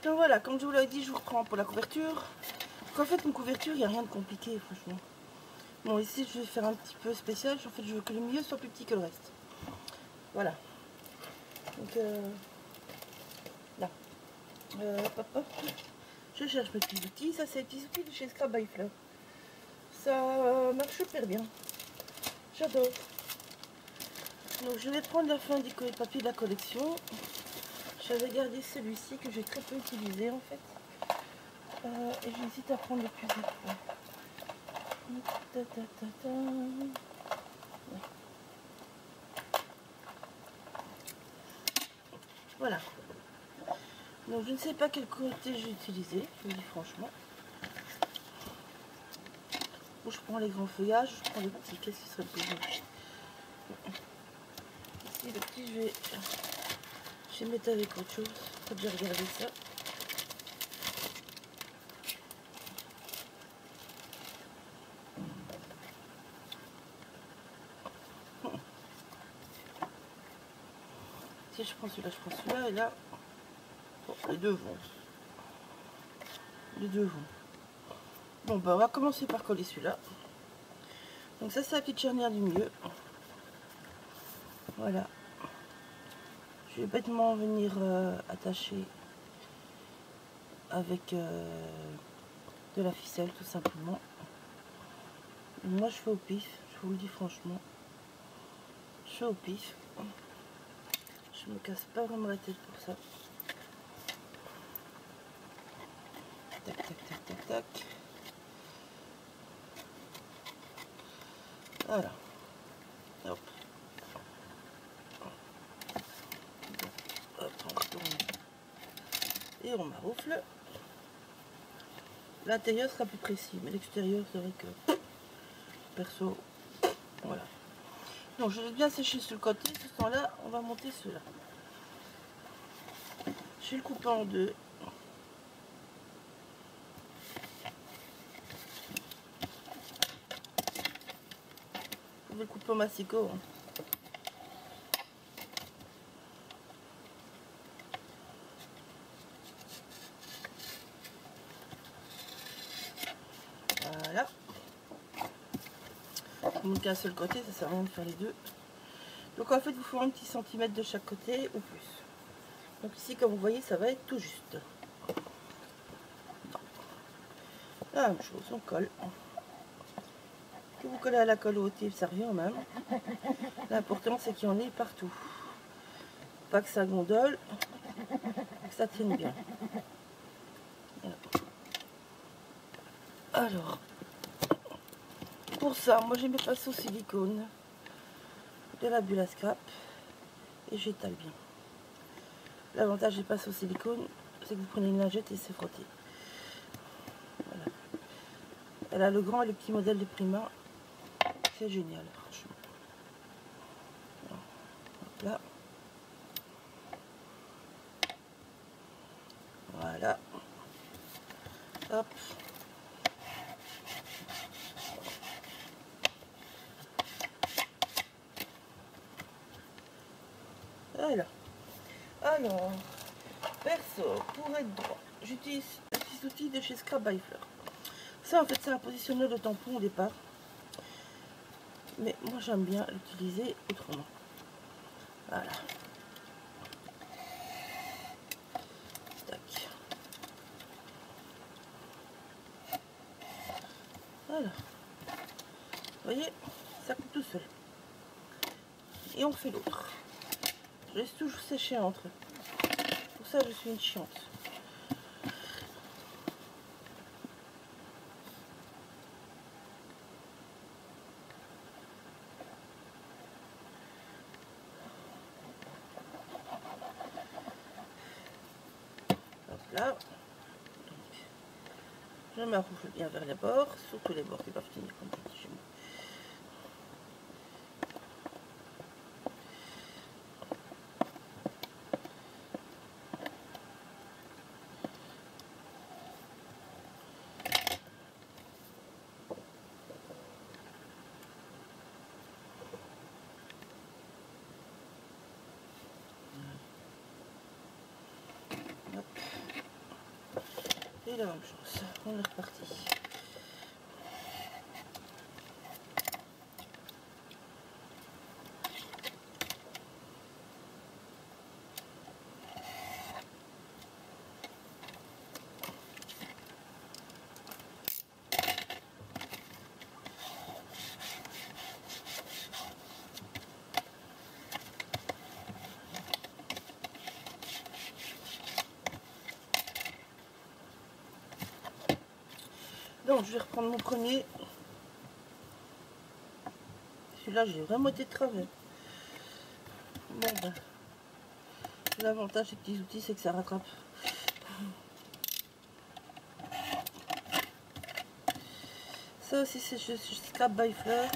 Donc voilà, comme je vous l'avais dit, je vous reprends pour la couverture. Donc en fait, une couverture, il n'y a rien de compliqué, franchement. Bon, ici, je vais faire un petit peu spécial. En fait, je veux que le milieu soit plus petit que le reste. Voilà. Donc là. Hop, hop. Je cherche mes petits outils. Ça, c'est les petits outils de chez Scrap by Fleur. Ça marche super bien. J'adore. Donc, je vais prendre la fin du papier de la collection. J'avais gardé celui-ci que j'ai très peu utilisé en fait. Et j'hésite à prendre le plus épais. Voilà. Donc je ne sais pas quel côté j'ai utilisé, je vous dis franchement. Ou je prends les grands feuillages, je prends les petits. Qu'est-ce qui serait le plus joli? Ici le petit, je vais mettre avec autre chose. Faut que j'ai regardé ça. Si je prends celui-là, je prends celui-là, et là, bon, les deux vont. Les deux vont. Bon, bah on va commencer par coller celui-là. Donc ça, c'est la petite charnière du milieu. Voilà. Je vais bêtement venir attacher avec de la ficelle, tout simplement. Et moi, je fais au pif, je vous le dis franchement. Je fais au pif. Je me casse pas vraiment la tête pour ça. Tac, tac, tac, tac, tac. Voilà. Hop. Hop, on retourne. Et on maroufle. L'intérieur sera plus précis, mais l'extérieur, c'est vrai que perso, voilà. Donc je vais bien sécher sur le côté. Ce temps-là, on va monter cela. Je vais le couper en deux. Je vais le couper au massicot. Hein. Voilà. Vous montez un seul côté, ça sert à rien de faire les deux. Donc en fait, il vous faut un petit centimètre de chaque côté ou plus. Donc ici, comme vous voyez, ça va être tout juste. La même chose, on colle. Que vous collez à la colle au type, ça revient au même. L'important, c'est qu'il y en ait partout. Pas que ça gondole, que ça tienne bien. Voilà. Alors, pour ça, moi j'ai mes pinceaux silicone, de la bulle à scrap, et j'étale bien. L'avantage des pinceaux silicone, c'est que vous prenez une lingette et c'est frotté. Voilà. Elle a le grand et le petit modèle de Prima. C'est génial, franchement. Hop là. Voilà. Hop. Voilà. Alors, perso, pour être droit, j'utilise un petit outil de chez Scrap by Fleur. Ça, en fait, c'est un positionneur de tampon au départ. Mais moi, j'aime bien l'utiliser autrement. Voilà. Tac. Voilà. Vous voyez, ça coupe tout seul. Et on fait l'autre. Je laisse toujours sécher entre eux. Pour ça, je suis une chiante. Hop là. Donc, je m'arrouge bien vers les bords, surtout les bords qui doivent tenir comme je dis chez moi. Hop. Et la même chose, on est reparti. Donc je vais reprendre mon premier. Celui-là j'ai vraiment été de travers. Bon ben, l'avantage des petits outils c'est que ça rattrape. Ça aussi c'est Scrap by Fleur.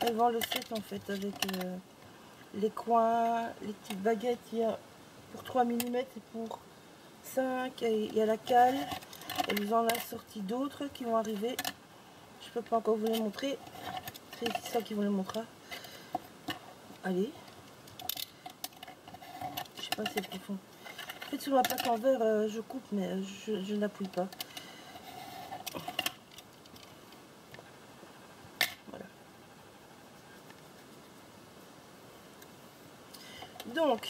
Elles vendent le set en fait avec les coins, les petites baguettes. Il y a pour 3 mm et pour 5. Et il y a la cale. Elle nous en a sorti d'autres qui vont arriver. Je peux pas encore vous les montrer. C'est ça qui vous les montrera. Allez. Je sais pas si c'est profond. En fait sur ma plaque en verre je coupe mais je n'appuie pas. Voilà. Donc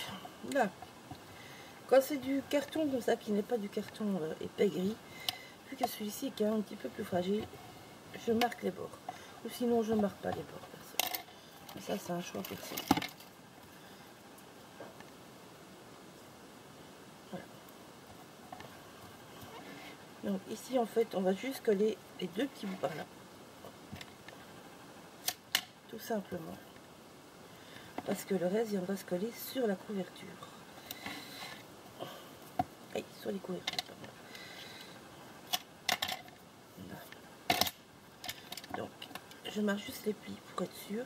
là, quand c'est du carton comme ça qui n'est pas du carton épais gris, vu que celui-ci est quand même un petit peu plus fragile, je marque les bords. Ou sinon je ne marque pas les bords. Perso. Mais ça c'est un choix personnel. Voilà. Donc ici en fait on va juste coller les deux petits bouts par là. Tout simplement. Parce que le reste viendra se coller sur la couverture. Aïe, sur les couvertures, pardon. Donc, je marque juste les plis pour être sûr,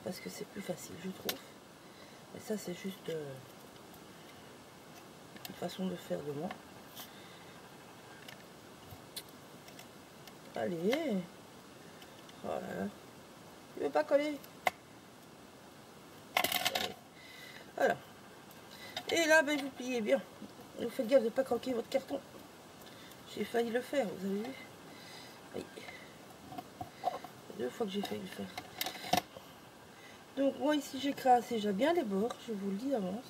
parce que c'est plus facile, je trouve. Mais ça, c'est juste une façon de faire de moi. Allez. Oh là là. Il veut pas coller. Allez. Voilà. Et là, ben, vous pliez bien. Vous faites gaffe de ne pas croquer votre carton. J'ai failli le faire, vous avez vu? Oui. 2 fois que j'ai failli le faire. Donc moi ici j'écrase déjà bien les bords, je vous le dis d'avance.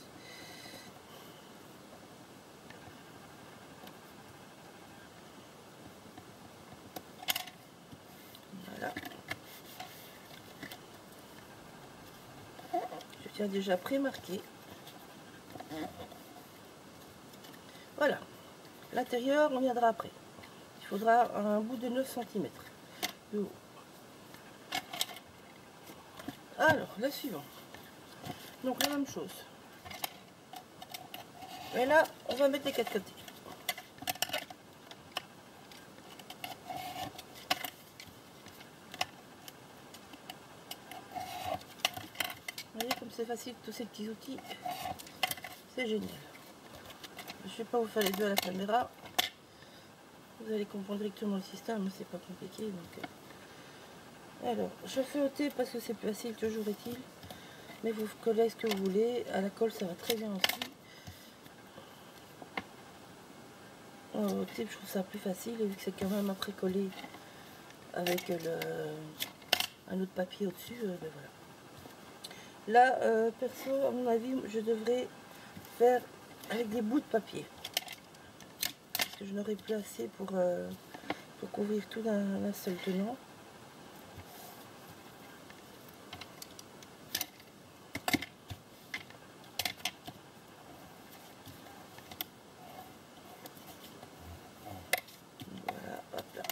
Voilà. Je tiens déjà pré-marqué. Voilà. L'intérieur on viendra après. Il faudra un bout de 9 cm de haut. Alors, la suivante. Donc la même chose. Et là, on va mettre les 4 côtés. Vous voyez comme c'est facile, tous ces petits outils. C'est génial. Je ne vais pas vous faire les deux à la caméra. Vous allez comprendre directement le système, mais c'est pas compliqué. Donc, alors, je fais ôter parce que c'est plus facile, toujours est-il. Mais vous collez ce que vous voulez. À la colle, ça va très bien aussi. Au type, je trouve ça plus facile. Et vu que c'est quand même après collé avec un autre papier au-dessus, ben voilà. Là, perso, à mon avis, je devrais faire avec des bouts de papier. Parce que je n'aurai plus assez pour couvrir tout d'un seul tenant. Voilà, hop là.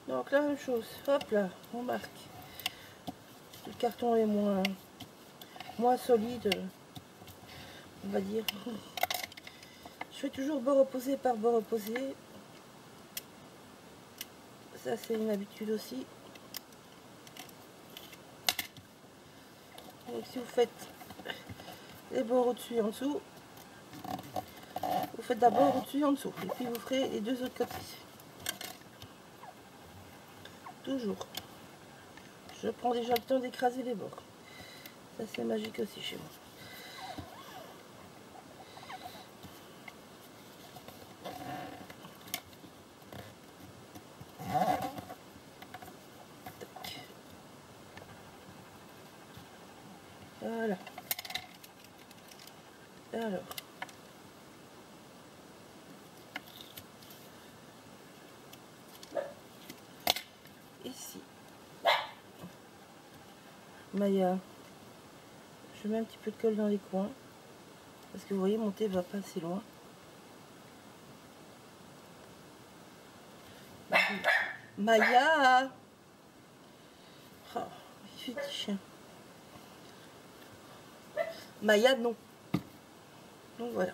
Donc la même chose, hop là, on marque. Le carton est moins solide, on va dire. Je fais toujours bord opposé par bord opposé. Ça c'est une habitude aussi. Donc si vous faites les bords au-dessus et en dessous, vous faites d'abord au-dessus et en dessous. Et puis vous ferez les deux autres côtés. Toujours. Je prends déjà le temps d'écraser les bords. Ça c'est magique aussi chez moi. Alors. Ici. Maya. Je mets un petit peu de colle dans les coins. Parce que vous voyez, mon thé va pas assez loin. Maya. Oh, il fait petit chien. Maya, non. Donc voilà.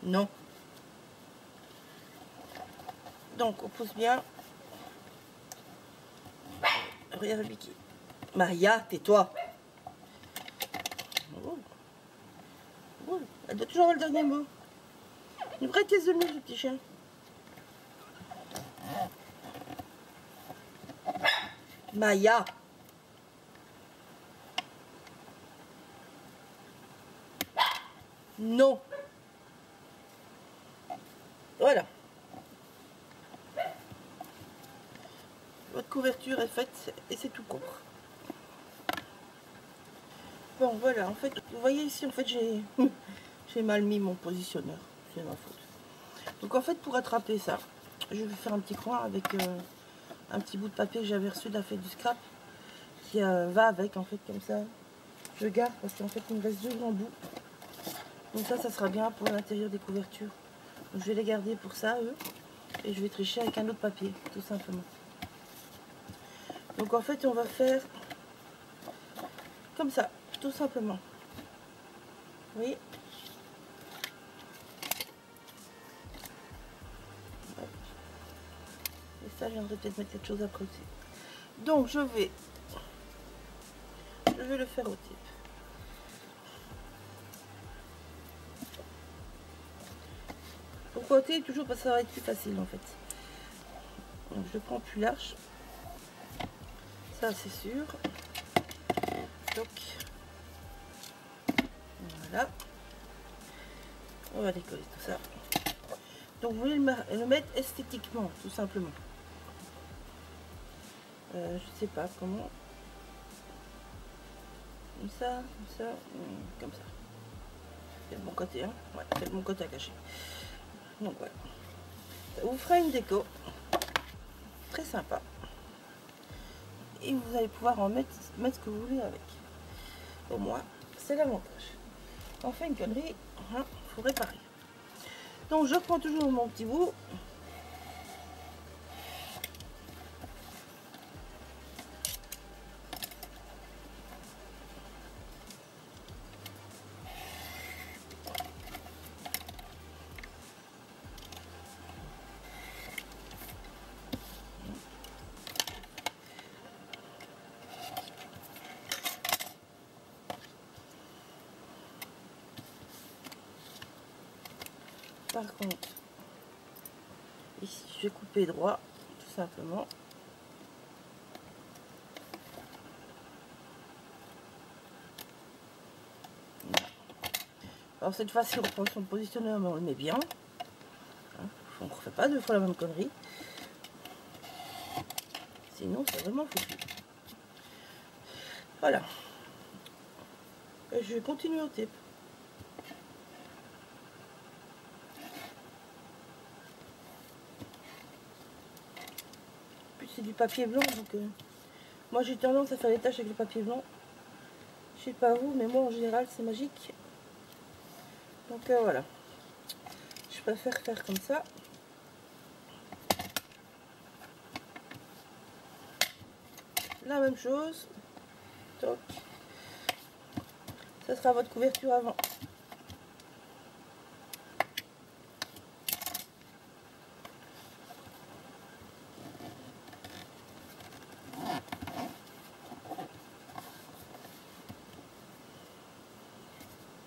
Non. Donc on pousse bien. Regarde Vicky. Maya, tais-toi. Oh. Oh. Elle doit toujours avoir le dernier mot. Une vraie caisse de mille, le petit chien. Maya. Non. Voilà. Votre couverture est faite et c'est tout court. Bon voilà, en fait, vous voyez ici, en fait, j'ai mal mis mon positionneur. C'est ma faute. Donc en fait, pour attraper ça, je vais faire un petit coin avec un petit bout de papier que j'avais reçu de la fête du scrap qui va avec, en fait, comme ça. Je garde parce qu'en fait, il me reste 2 grands bouts. Donc ça sera bien pour l'intérieur des couvertures. Donc je vais les garder pour ça, eux. Et je vais tricher avec un autre papier, tout simplement. Donc en fait, on va faire comme ça, tout simplement. Vous voyez ? Et ça, je viendrai peut-être mettre cette chose après aussi. Donc je vais le faire au type. Pourquoi au type? Toujours parce que ça va être plus facile en fait. Donc je prends plus large. Ça c'est sûr. Donc voilà. On va décoller tout ça. Donc vous voulez le mettre esthétiquement, tout simplement. Je sais pas comment. Comme ça, comme ça. C'est le bon côté, hein. Ouais, c'est le bon côté à cacher. Donc voilà. Ça vous fera une déco très sympa. Et vous allez pouvoir en mettre ce que vous voulez avec. Au moins, c'est l'avantage. On fait une connerie, hein, faut réparer. Donc je prends toujours mon petit bout. Par contre, ici, je vais couper droit, tout simplement. Voilà. Alors cette fois-ci, on prend son positionneur, mais on le met bien. Hein, on ne refait pas 2 fois la même connerie. Sinon, c'est vraiment foutu. Voilà. Et je vais continuer au type. C'est du papier blanc, donc moi j'ai tendance à faire les tâches avec le papier blanc. Je sais pas vous, mais moi en général c'est magique. Donc voilà, je préfère faire comme ça. La même chose. Donc, ça sera votre couverture avant.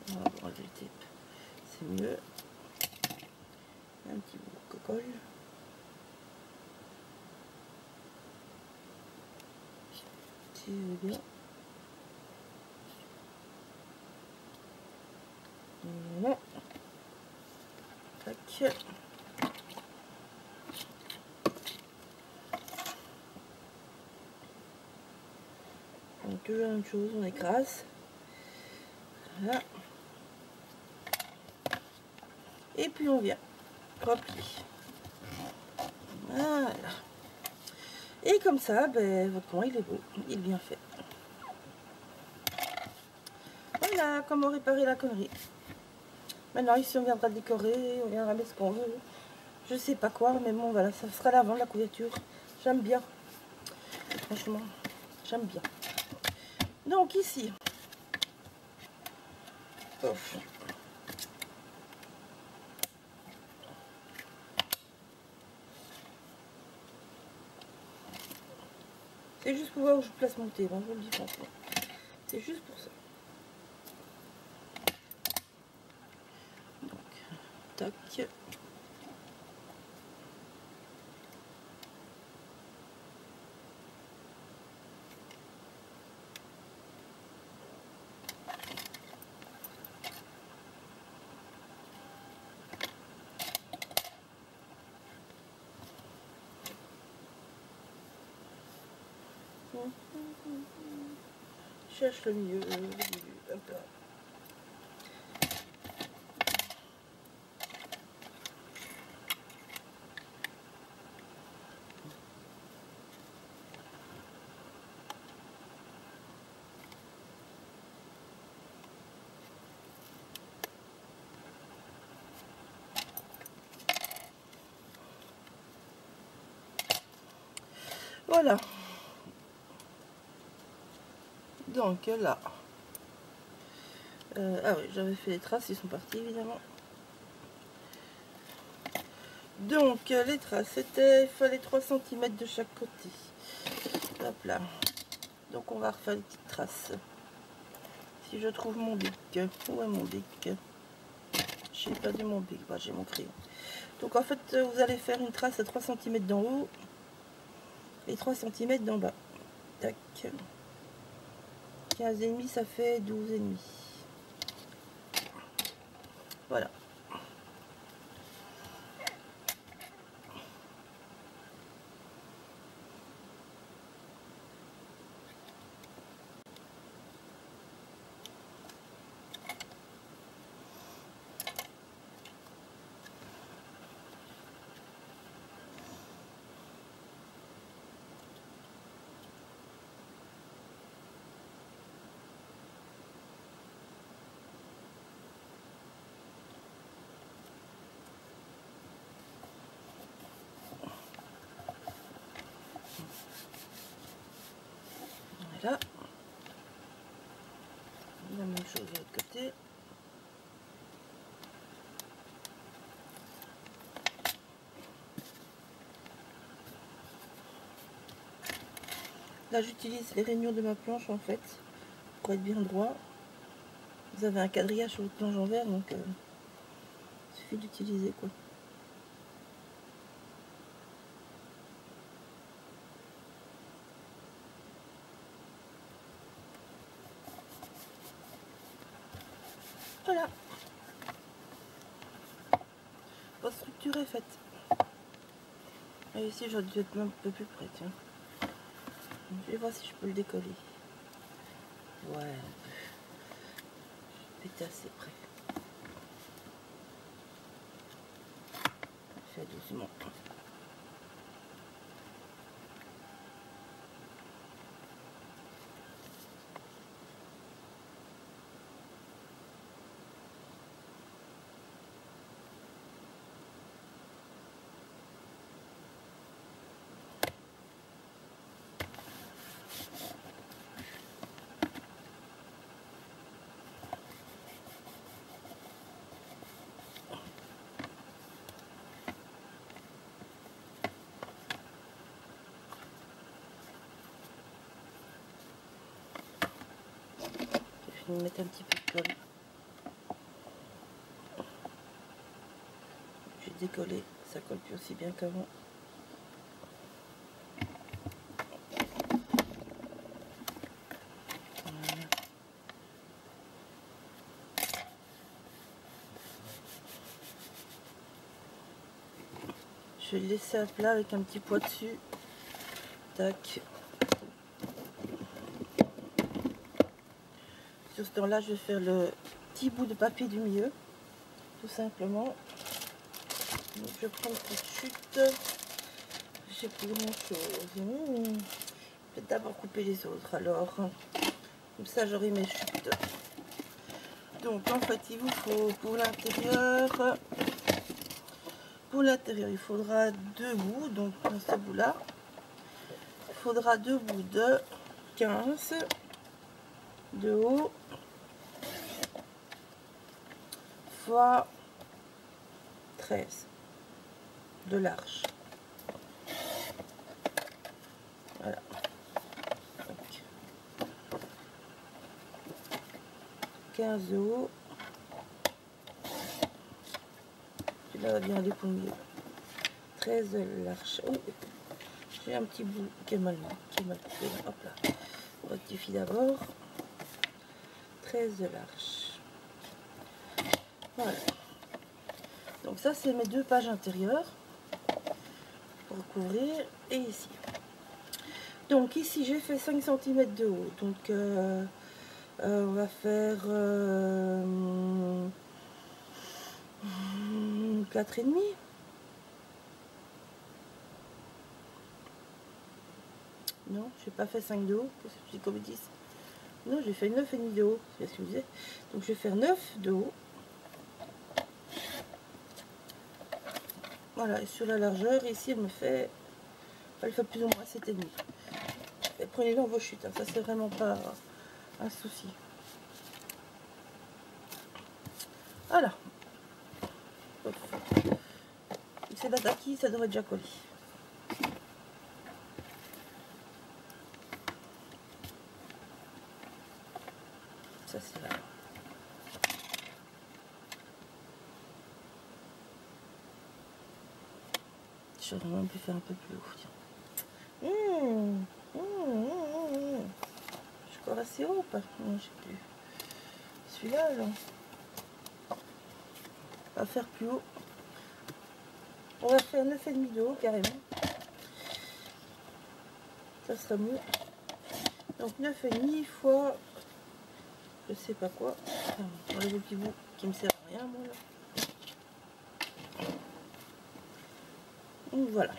On va enlever le tape, c'est mieux. Un petit bout de colle. Si vous voulez bien. Voilà. Tac. Donc toujours la même chose, on écrase. Voilà. puis on vient replier. Voilà. Et comme ça, ben, votre coin il est beau, il est bien fait. Voilà comment réparer la connerie. Maintenant ici on viendra décorer, on viendra mettre ce qu'on veut. Je sais pas quoi, mais bon voilà, ça sera l'avant de la couverture. J'aime bien. Franchement, j'aime bien. Donc ici, ouf. C'est juste pour voir où je place mon thé, hein, je vous le dis franchement. C'est juste pour ça. Donc, tac. Je cherche le milieu, hop là. Voilà. Donc là. Ah oui, j'avais fait les traces, ils sont partis évidemment. Donc les traces, c'était, il fallait 3 cm de chaque côté. Hop là. Donc on va refaire les petites traces. Si je trouve mon bic. Où est mon bic? J'ai perdu mon bic, bah, j'ai mon crayon. Donc en fait vous allez faire une trace à 3 cm d'en haut et 3 cm d'en bas. Tac. 15,5 ça fait 12,5. Voilà. Voilà. La même chose de l'autre côté. Là j'utilise les rainures de ma planche en fait pour être bien droit. Vous avez un quadrillage sur votre planche en verre, donc il suffit d'utiliser quoi. Voilà. Votre structure est faite. Et ici j'aurais dû être un peu plus près, tiens. Je vais voir si je peux le décoller. Ouais. J'étais assez près. Je fais doucement. Je vais mettre un petit peu de colle. J'ai décollé, ça colle plus aussi bien qu'avant. Voilà. Je vais le laisser à plat avec un petit poids dessus. Tac. Sur ce temps-là, je vais faire le petit bout de papier du milieu, tout simplement. Donc je vais prendre cette chute. J'ai plus grand chose. Je vais d'abord couper les autres alors. Comme ça j'aurai mes chutes. Donc en fait il vous faut pour l'intérieur. Pour l'intérieur il faudra 2 bouts. Donc dans ce bout là. Il faudra 2 bouts de 15 de haut fois 13 de large. Voilà. Donc, 15 de haut. Celui-là va bien aller pour le milieu. 13 de large. Oh, j'ai un petit bout qui est mal coupé. Hop là. On rectifie d'abord. 13 de large. Voilà. Donc ça c'est mes 2 pages intérieures pour couvrir. Et ici. Donc ici j'ai fait 5 cm de haut. Donc on va faire 4,5. Non, j'ai pas fait 5 de haut. Qu'est-ce que je dis comme 10? Non, j'ai fait 9,5 de haut. C'est ce que je disais. Donc je vais faire 9 de haut. Voilà, et sur la largeur, ici elle fait plus ou moins 7,5. Et prenez dans vos chutes, hein, ça c'est vraiment pas un souci. Voilà. C'est l'attaki, ça devrait déjà coller. Ça c'est là. J'aurais même pu faire un peu plus haut. Tiens. Je suis encore assez haut ou pas? Non, je sais plus. Celui-là, là. On va faire plus haut. On va faire 9,5 de haut carrément. Ça sera mieux. Donc 9,5 fois je sais pas quoi. Enfin, les petits bouts qui me servent à rien moi là. Donc voilà.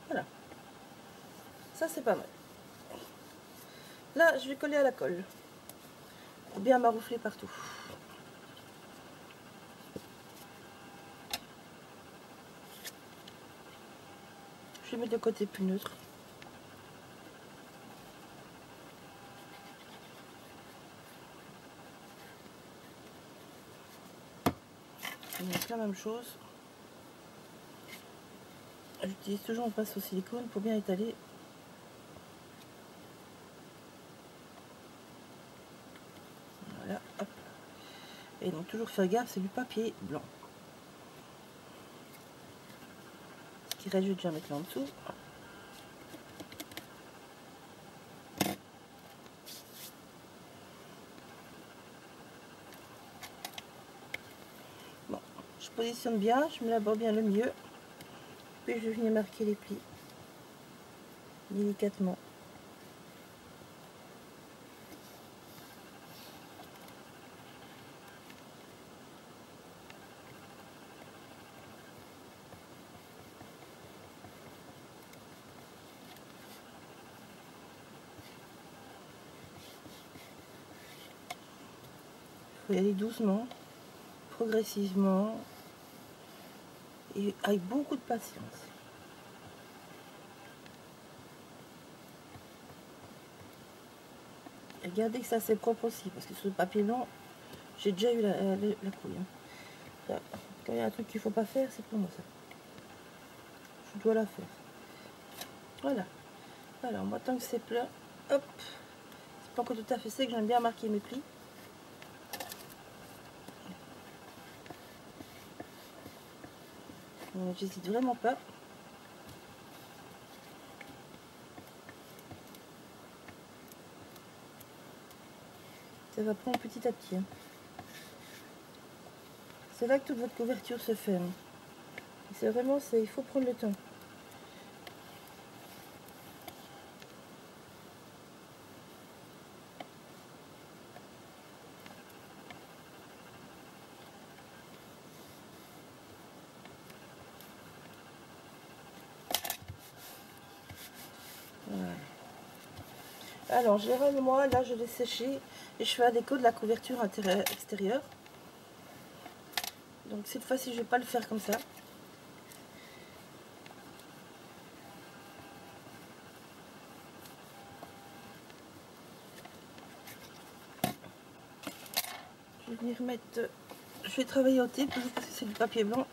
Voilà. Ça c'est pas mal. Là je vais coller à la colle. Pour bien maroufler partout. Je vais mettre le côté plus neutre. Donc la même chose. J'utilise toujours une pince au silicone pour bien étaler. Voilà, hop. Et donc toujours faire gaffe, c'est du papier blanc. Ce qui reste, je vais déjà mettre là en dessous. Bon, je positionne bien, je mets d'abord bien le milieu. Puis je vais venir marquer les plis délicatement. Il faut y aller doucement, progressivement et avec beaucoup de patience. Et regardez que ça c'est propre aussi, parce que sur le papier blanc, j'ai déjà eu la couille. Hein. Quand il y a un truc qu'il ne faut pas faire, c'est pour moi ça. Je dois la faire. Voilà. Alors moi tant que c'est plat, hop, c'est pas encore tout à fait sec, j'aime bien marquer mes plis. J'hésite vraiment pas. Ça va prendre petit à petit. Hein. C'est là que toute votre couverture se fait. Hein. C'est vraiment, il faut prendre le temps. Alors, généralement, là, je l'ai séché et je fais la déco de la couverture extérieure. Donc, cette fois-ci, je vais pas le faire comme ça. Je vais venir mettre... Je vais travailler au thé parce que c'est du papier blanc.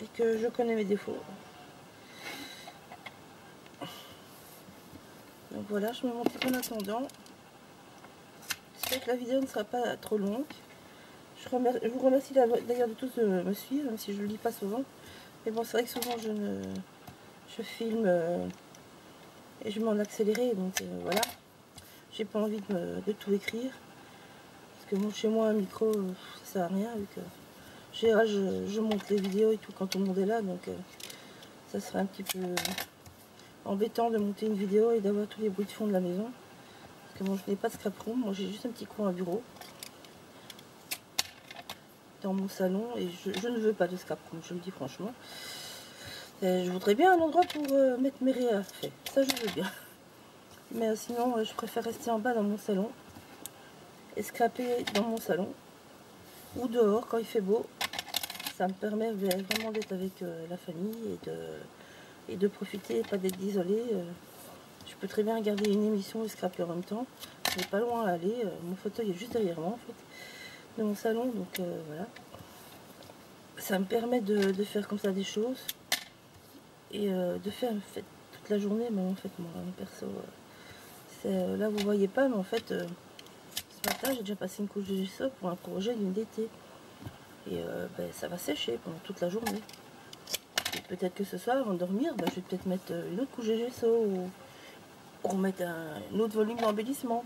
Et que je connais mes défauts. Donc voilà, je mets mon petit en attendant. J'espère que la vidéo ne sera pas trop longue. Je vous remercie d'ailleurs de tous de me suivre, même si je ne le lis pas souvent. Mais bon, c'est vrai que souvent je filme et je mets en accéléré, donc voilà. J'ai pas envie de tout écrire. Parce que bon, chez moi, un micro, ça sert à rien, vu que je monte les vidéos et tout quand tout le monde est là, donc ça serait un petit peu embêtant de monter une vidéo et d'avoir tous les bruits de fond de la maison. Parce que bon, je n'ai pas de scrap room, moi j'ai juste un petit coin à bureau dans mon salon et je ne veux pas de scrap room, je le dis franchement. Et je voudrais bien un endroit pour mettre mes réaffects, ça je veux bien. Mais sinon, je préfère rester en bas dans mon salon et scraper dans mon salon ou dehors quand il fait beau. Ça me permet vraiment d'être avec la famille et de profiter et pas d'être isolée. Je peux très bien regarder une émission et scraper en même temps. Je n'ai pas loin à aller. Mon fauteuil est juste derrière moi en fait, de mon salon. Donc voilà. Ça me permet de faire comme ça des choses. Et de faire en fait toute la journée. Mais en fait, moi, perso, là vous voyez pas, mais en fait, ce matin, j'ai déjà passé une couche de gesso pour un projet d'une d'été. Et ça va sécher pendant toute la journée. Peut-être que ce soir, avant de dormir, je vais peut-être mettre une autre couche de gesso ou remettre un autre volume d'embellissement.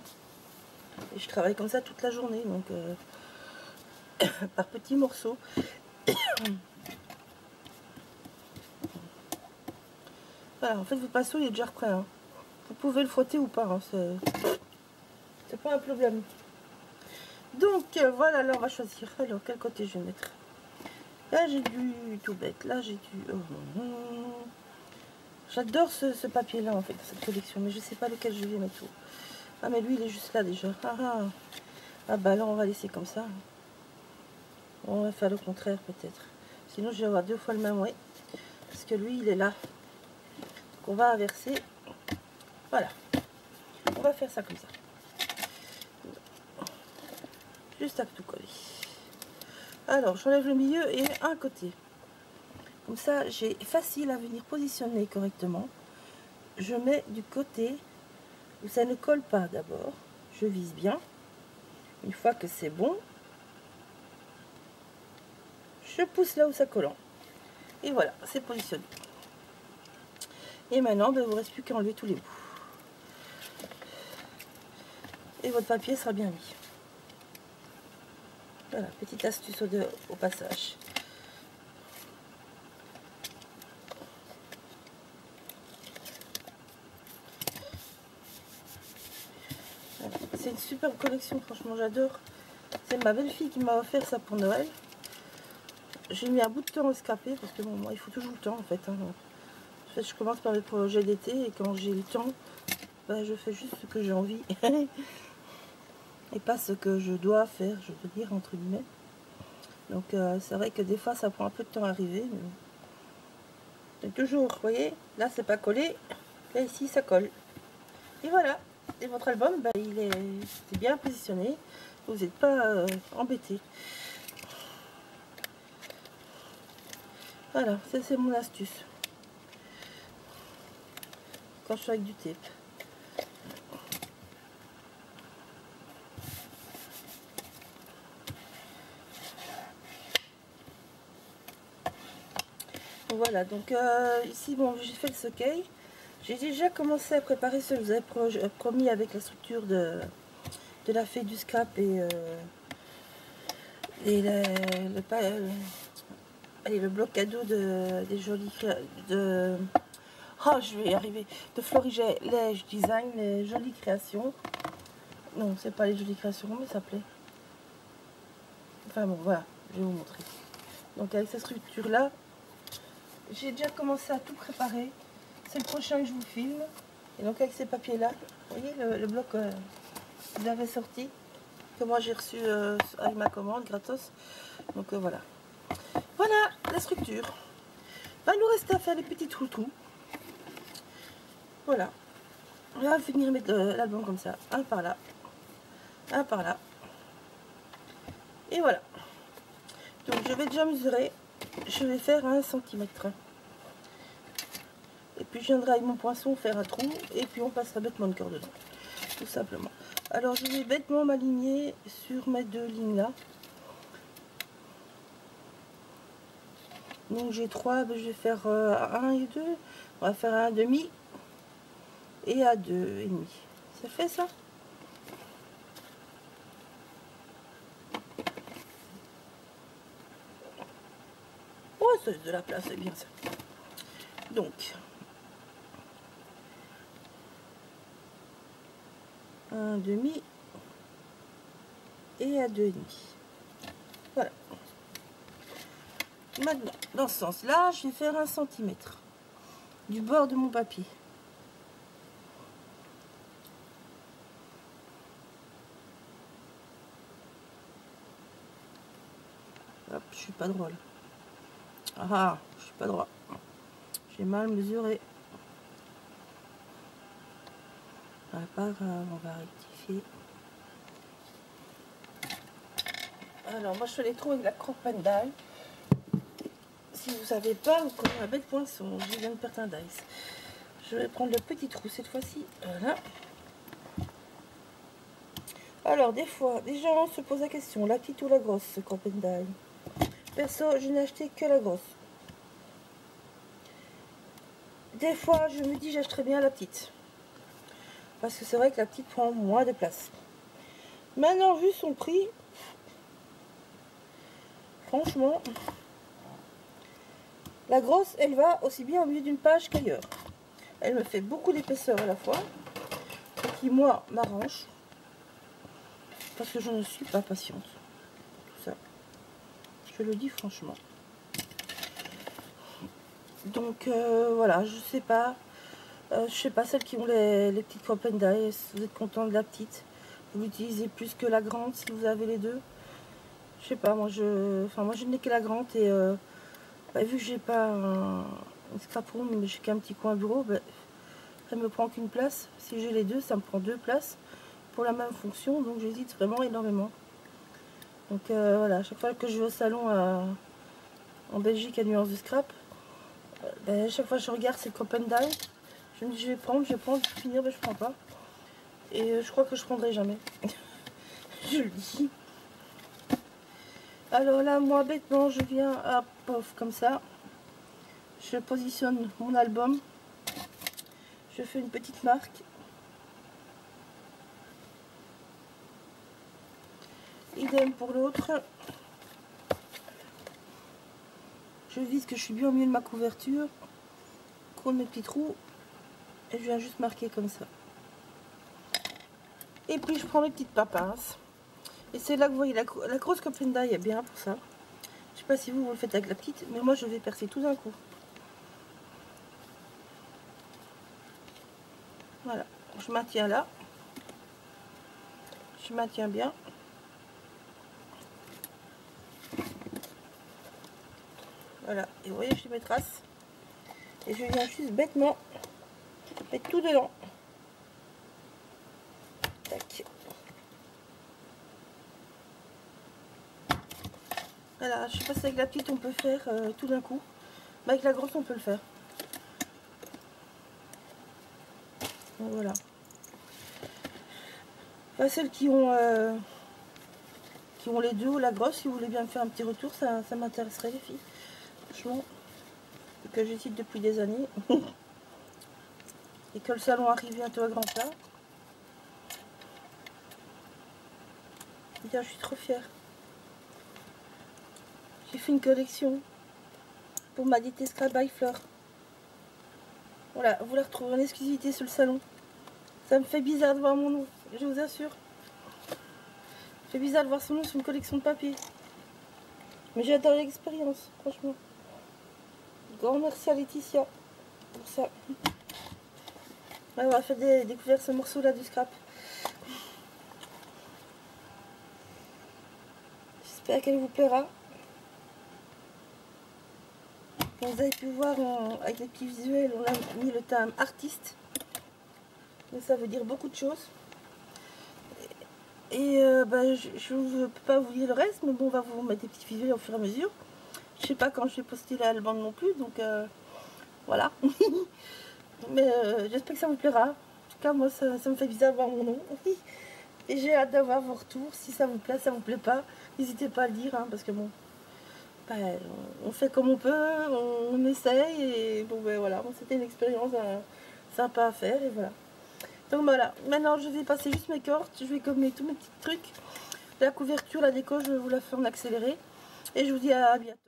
Et je travaille comme ça toute la journée, donc par petits morceaux. Voilà, en fait, votre pinceau il est déjà prêt. Hein. Vous pouvez le frotter ou pas, hein, c'est pas un problème. Donc voilà, là on va choisir. Alors, quel côté je vais mettre? Là j'ai du tout bête, là j'ai du... J'adore ce papier là en fait, cette collection, mais je sais pas lequel je vais mettre où. Ah mais lui il est juste là déjà. Ah bah là on va laisser comme ça. On va faire le contraire peut-être. Sinon je vais avoir deux fois le même, oui. Parce que lui il est là. Donc on va inverser. Voilà. On va faire ça comme ça. Juste à tout coller. Alors j'enlève le milieu et un côté. Comme ça j'ai facile à venir positionner correctement. Je mets du côté où ça ne colle pas d'abord. Je vise bien. Une fois que c'est bon, je pousse là où ça collant. Et voilà, c'est positionné. Et maintenant, il ne vous reste plus qu'à enlever tous les bouts. Et votre papier sera bien mis. Voilà, petite astuce au passage. Voilà. C'est une superbe collection, franchement, j'adore. C'est ma belle-fille qui m'a offert ça pour Noël. J'ai mis un bout de temps à scraper parce que bon, moi, il faut toujours le temps en fait. Hein. En fait, je commence par les projets d'été et quand j'ai le temps, je fais juste ce que j'ai envie et pas ce que je dois faire, je veux dire entre guillemets. Donc c'est vrai que des fois ça prend un peu de temps à arriver. Mais... c'est toujours, vous voyez, là c'est pas collé, là ici ça colle. Et voilà. Et votre album, il est bien positionné. Vous n'êtes pas embêté. Voilà, ça c'est mon astuce. Quand je suis avec du tape. Voilà, donc ici, bon, j'ai fait le sockey. J'ai déjà commencé à préparer ce que je vous avais promis avec la structure de la fée du scrap et le bloc cadeau des jolis je vais y arriver, de Florilège Design, les jolies créations. Non, c'est pas les jolies créations, comment ça s'appelait? Enfin bon, voilà, je vais vous montrer. Donc avec cette structure là, j'ai déjà commencé à tout préparer. C'est le prochain que je vous filme. Et donc avec ces papiers là, vous voyez le bloc vous avez sorti, que moi j'ai reçu avec ma commande gratos. Donc voilà. Voilà la structure. Va nous rester à faire les petits trous. Voilà. On va finir mettre l'album comme ça, un par là, un par là. Et voilà. Donc je vais déjà mesurer. Je vais faire 1 cm. Et puis je viendrai avec mon poinçon faire un trou. Et puis on passera bêtement le cœur dedans. Tout simplement. Alors je vais bêtement m'aligner sur mes deux lignes là. Donc j'ai 3, ben, je vais faire 1 et 2. On va faire un demi. Et à 2,5. Ça fait ça? Oh, c'est de la place, c'est bien ça. Donc, 1 demi et à 2,5. Voilà. Maintenant, dans ce sens-là, je vais faire 1 cm du bord de mon papier. Hop, je suis pas drôle. Ah, je suis pas droit. J'ai mal mesuré. Ah, pas grave, on va rectifier. Alors, moi je fais les trous avec la croque d'ail. Si vous savez pas, vous prenez un bel poinçon. Je viens de perdre d'ice. Je vais prendre le petit trou cette fois-ci. Voilà. Alors, des fois, des gens se posent la question, la petite ou la grosse croque d'ail. Perso, je n'ai acheté que la grosse. Des fois, je me dis, j'achèterais bien la petite. Parce que c'est vrai que la petite prend moins de place. Maintenant, vu son prix, franchement, la grosse, elle va aussi bien au milieu d'une page qu'ailleurs. Elle me fait beaucoup d'épaisseur à la fois, ce qui, moi, m'arrange. Parce que je ne suis pas patiente. Tout ça. Je le dis franchement. Donc, voilà, je sais pas. Je sais pas, celles qui ont les petites croque d'ail, si vous êtes content de la petite, vous l'utilisez plus que la grande si vous avez les deux. Je sais pas, moi je n'ai que la grande et bah, vu que j'ai pas une scrap room mais j'ai qu'un petit coin bureau, bah, elle me prend qu'une place. Si j'ai les deux, ça me prend 2 places pour la même fonction, donc j'hésite vraiment énormément. Donc voilà, à chaque fois que je vais au salon en Belgique à Nuance de Scrap, bah, à chaque fois que je regarde ces croque d'ail, je me dis je vais prendre, pour finir, mais je prends pas. Et je crois que je prendrai jamais. Je le dis. Alors là, moi, bêtement, je viens à pof, comme ça. Je positionne mon album. Je fais une petite marque. Idem pour l'autre. Je vise que je suis bien au milieu de ma couverture. Colle mes petits trous. Et je viens juste marquer comme ça. Et puis je prends mes petites papasses. Et c'est là que vous voyez la grosse croque d'ail est bien pour ça. Je sais pas si vous le faites avec la petite, mais moi je vais percer tout d'un coup. Voilà, je maintiens là. Je maintiens bien. Voilà, et vous voyez, je fais mes traces. Et je viens juste bêtement mettre tout dedans. Tac. Voilà, je sais pas si avec la petite on peut faire tout d'un coup. Mais avec la grosse on peut le faire. Donc, voilà. Enfin, celles qui ont les deux ou la grosse, si vous voulez bien me faire un petit retour, ça m'intéresserait les filles. Franchement, que j'hésite depuis des années. Et que le salon arrive bientôt à grands pas. Je suis trop fière. J'ai fait une collection pour ma Dité Scrap by Fleur. Voilà, vous la retrouvez en exclusivité sur le salon. Ça me fait bizarre de voir mon nom, je vous assure. Ça fait bizarre de voir son nom sur une collection de papier. Mais j'ai adoré l'expérience, franchement. Grand merci à Laetitia pour ça. Ouais, on va faire découvrir ce morceau là du scrap. J'espère qu'elle vous plaira. Comme vous avez pu voir, avec les petits visuels, on a mis le terme artiste. Donc ça veut dire beaucoup de choses. Et je ne peux pas vous dire le reste, mais bon, on va vous mettre des petits visuels au fur et à mesure. Je sais pas quand je vais poster l'album non plus, donc voilà. Mais j'espère que ça vous plaira. En tout cas, moi, ça me fait bizarre de voir mon nom. Et j'ai hâte d'avoir vos retours. Si ça vous plaît, ça vous plaît pas, n'hésitez pas à le dire, hein, parce que bon, on fait comme on peut, on essaye, et bon, ben voilà, bon, c'était une expérience sympa à faire, et voilà. Donc voilà, maintenant je vais passer juste mes cordes, je vais gommer tous mes petits trucs. La couverture, la déco, je vous la fais en accéléré. Et je vous dis à bientôt.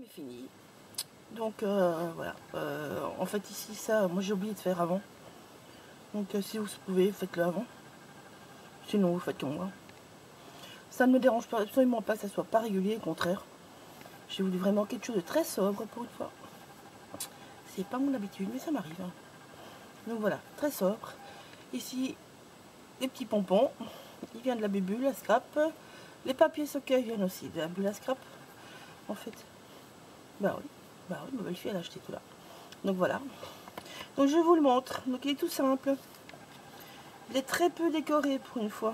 Fini. Donc voilà. En fait ici ça, moi j'ai oublié de faire avant. Donc si vous pouvez, faites-le avant. Sinon vous faites comme moi. Ça ne me dérange pas, absolument pas que ça soit pas régulier, au contraire. J'ai voulu vraiment quelque chose de très sobre pour une fois. C'est pas mon habitude, mais ça m'arrive. Hein. Donc voilà, très sobre. Ici, les petits pompons. Il vient de la bulle à scrap. Les papiers sockets viennent aussi de la bulle à scrap. En fait. Bah oui, ma belle-fille elle a acheté tout là. Donc voilà. Donc je vous le montre. Donc il est tout simple. Il est très peu décoré pour une fois.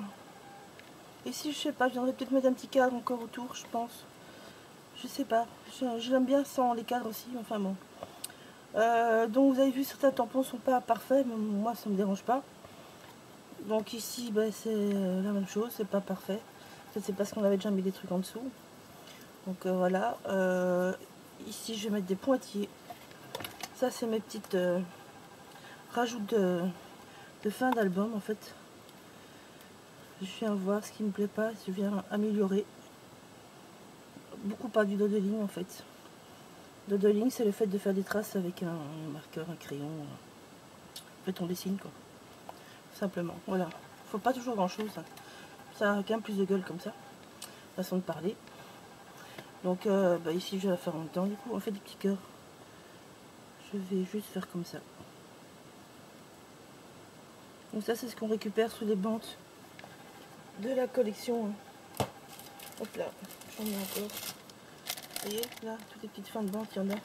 Ici je sais pas, je viendrais peut-être mettre un petit cadre encore autour, je pense. Je sais pas. Je l'aime bien sans les cadres aussi, enfin bon. Donc vous avez vu, certains tampons sont pas parfaits, mais moi ça me dérange pas. Donc ici ben, c'est la même chose, c'est pas parfait. C'est parce qu'on avait déjà mis des trucs en dessous. Donc voilà. Ici je vais mettre des pointillés. Ça c'est mes petites rajouts de fin d'album en fait. Je viens voir ce qui me plaît pas, je viens améliorer. Beaucoup pas du doodling en fait. Doodling c'est le fait de faire des traces avec un marqueur, un crayon. En fait on dessine quoi. Simplement, voilà. Faut pas toujours grand chose. Hein. Ça a qu'un plus de gueule comme ça. Façon de parler. Donc ici je vais la faire en même temps. Du coup on fait des petits cœurs. Je vais juste faire comme ça. Donc ça c'est ce qu'on récupère sous les bandes de la collection. Hein. Hop là, j'en ai encore. Vous voyez là, toutes les petites fins de bandes, il y en a.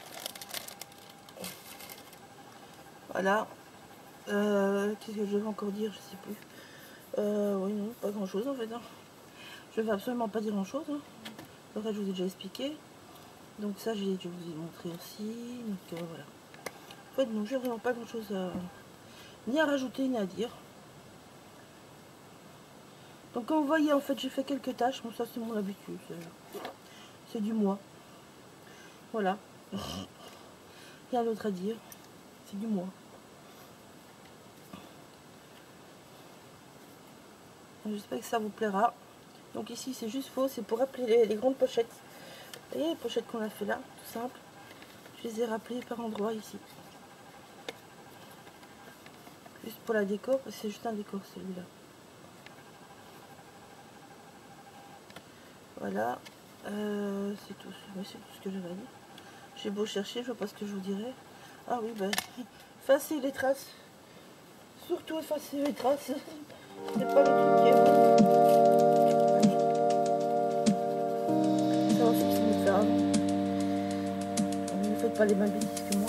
Voilà. Qu'est-ce que je vais encore dire, je sais plus. Oui non, pas grand chose en fait. Hein. Je ne vais absolument pas dire grand chose. Hein. Le reste, je vous ai déjà expliqué. Donc ça, je vous ai montré aussi. Donc voilà. En fait, non, j'ai vraiment pas grand chose ni à rajouter ni à dire. Donc comme vous voyez, en fait, j'ai fait quelques tâches. Bon, ça, c'est mon habitude. C'est du moi. Voilà. Rien d'autre à dire. C'est du moi. J'espère que ça vous plaira. Donc ici, c'est juste faux. C'est pour rappeler les grandes pochettes. Vous voyez les pochettes qu'on a fait là, tout simple. Je les ai rappelées par endroits ici. Juste pour la déco, parce que c'est juste un décor celui-là. Voilà. C'est tout ce que j'avais à dire. J'ai beau chercher, je vois pas ce que je vous dirais. Ah oui, ben, effacer les traces. Surtout effacer les traces. C'est pas le truc qui est bon. Ça aussi, c'est une femme. Ne faites pas les mêmes bêtises que moi.